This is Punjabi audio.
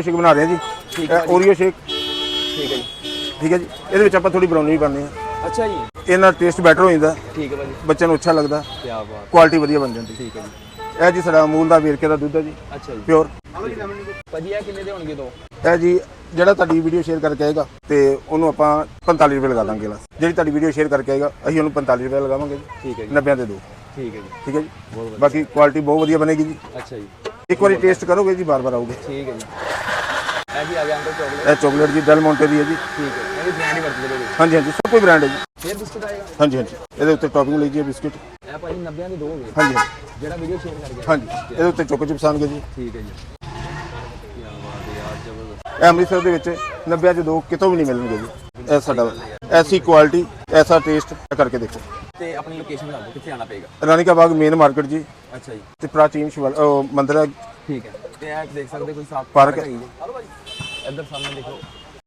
ਸ਼ੇਕ ਬਣਾ ਰਹੇ ਹਾਂ ਜੀ, ਓਰੀਓ ਸ਼ੇਕ। ਠੀਕ ਹੈ ਜੀ। ਠੀਕ ਹੈ ਜੀ, ਇਹਦੇ ਵਿੱਚ ਆਪਾਂ ਥੋੜੀ ਬਰਾਉਨੀ ਵੀ ਪਾਉਂਦੇ ਹਾਂ। ਅੱਛਾ ਜੀ। ਇਹਦੇ ਨਾਲ ਟੇਸਟ ਬੈਟਰ ਹੋ ਜਾਂਦਾ। ਠੀਕ ਹੈ ਭਾਜੀ। ਬੱਚਿਆਂ ਨੂੰ ਅੱਛਾ ਲੱਗਦਾ, ਕੀ ਬਾਤ। ਕੁਆਲਿਟੀ ਵਧੀਆ ਬਣ ਜਾਂਦੀ। ਠੀਕ ਹੈ ਜੀ। ਇਹ ਜੀ ਸਾਡਾ ਅਮੂਲ ਦਾ ਵੇਰਕੇ ਦਾ ਦੁੱਧ ਹੈ ਜੀ, ਅੱਛਾ ਜੀ। ਪਿਓਰ। ਭਾਜੀ ਇਹ ਕਿੰਨੇ ਦੇ ਹੋਣਗੇ ਦੋ? ਇਹ ਜੀ ਜਿਹੜਾ ਤੁਹਾਡੀ ਵੀਡੀਓ ਸ਼ੇਅਰ ਕਰਕੇ ਆਏਗਾ ਤੇ ਉਹਨੂੰ ਆਪਾਂ 45 ਰੁਪਏ ਲਗਾ ਦਾਂਗੇ ਗਲਾਸ। ਜਿਹੜੀ ਤੁਹਾਡੀ ਵੀਡੀਓ ਸ਼ੇਅਰ ਕਰਕੇ ਆਏਗਾ ਅਸੀਂ ਉਹਨੂੰ 45 ਰੁਪਏ ਲਗਾਵਾਂਗੇ ਜੀ। ਠੀਕ ਹੈ ਜੀ। 90 ਦੇ ਦੋ। ਠੀਕ ਹੈ ਜੀ। ਠੀਕ ਹੈ ਜੀ, ਬਾਕੀ ਕੁਆਲਿਟੀ ਬਹੁਤ ਵਧੀਆ ਬਣੇਗੀ ਜੀ। ਅੱਛਾ ਜੀ। ਇੱਕ ਵਾਰੀ ਟੇਸਟ ਕਰੋਗੇ ਜੀ ਬਾਰ-ਬਾਰ ਆਓਗੇ। ਠੀਕ ਹੈ ਜੀ। ਇਹ ਜੀ ਆ ਗਿਆ ਅੰਕਲ ਚੋਕਲੇਟ। ਇਹ ਚਾਕਲੇਟ ਜੀ ਡੈਲ ਮੋਂਟੇ ਦੀ ਹੈ ਜੀ। ਠੀਕ ਹੈ। ਇਹ ਬ੍ਰਾਂਡ ਹੀ ਵਰਤਦੇ ਰਹੇ। ਹਾਂਜੀ ਹਾਂਜੀ, ਸਭ ਕੋਈ ਬ੍ਰਾਂਡ ਹੈ ਜੀ। ਫੇਰ ਬਿਸਕੁਟ ਆਏਗਾ? ਹਾਂਜੀ ਹਾਂਜੀ, ਇਹਦੇ ਉੱਤੇ ਟੌਪਿੰਗ ਲਈ ਜੀ ਬਿਸਕਿਟ। ਇਹ ਭਾਜੀ 90 ਦੇ ਦੋ ਹੋ ਗਏ। ਹਾਂਜੀ ਜਿਹੜਾ ਵੀਡੀਓ ਸ਼ੇਅਰ ਕਰ ਗਿਆ। ਹਾਂਜੀ, ਇਹਦੇ ਉੱਤੇ ਚੋਕੋ ਚਿਪਸ ਆਉਣਗੇ ਜੀ। ਠੀਕ ਹੈ ਜੀ। ਕੀ ਬਾਤ ਹੈ ਯਾਰ, ਜ਼ਬਰਦਸਤ। ਇਹ ਅੰਮ੍ਰਿਤਸਰ ਦੇ ਵਿੱਚ 90 ਚ ਦੋ ਕਿਤੋਂ ਵੀ ਨਹੀਂ ਮਿਲਣਗੇ ਜੀ। ਇਹ ਸਾਡਾ ਐਸੀ ਕੁਆਲਿਟੀ, ਐਸਾ ਟੇਸਟ ਕਰਕੇ ਦੇਖੋ। ਤੇ ਆਪਣੀ ਲੋਕੇਸ਼ਨ ਦੱਸ ਦਿਓ, ਕਿੱਥੇ ਆਣਾ ਪਏਗਾ? ਰਾਣੀ ਕਾ ਬਾਗ ਮੇਨ ਮਾਰਕੀਟ ਜੀ। ਅੱਛਾ ਜੀ। ਤੇ ਪ੍ਰਾਚੀਨ ਮੰਦਿਰ ਹੈ। ਠੀਕ ਹੈ। ਤੇ ਇਹ ਦੇਖ ਸਕਦੇ ਕੋਈ ਸਾਫ ਪਾਰਕ ਹੈਗੀ ਜੀ। ਇੱਧਰ ਸਾਹਮਣੇ ਦੇਖੋ।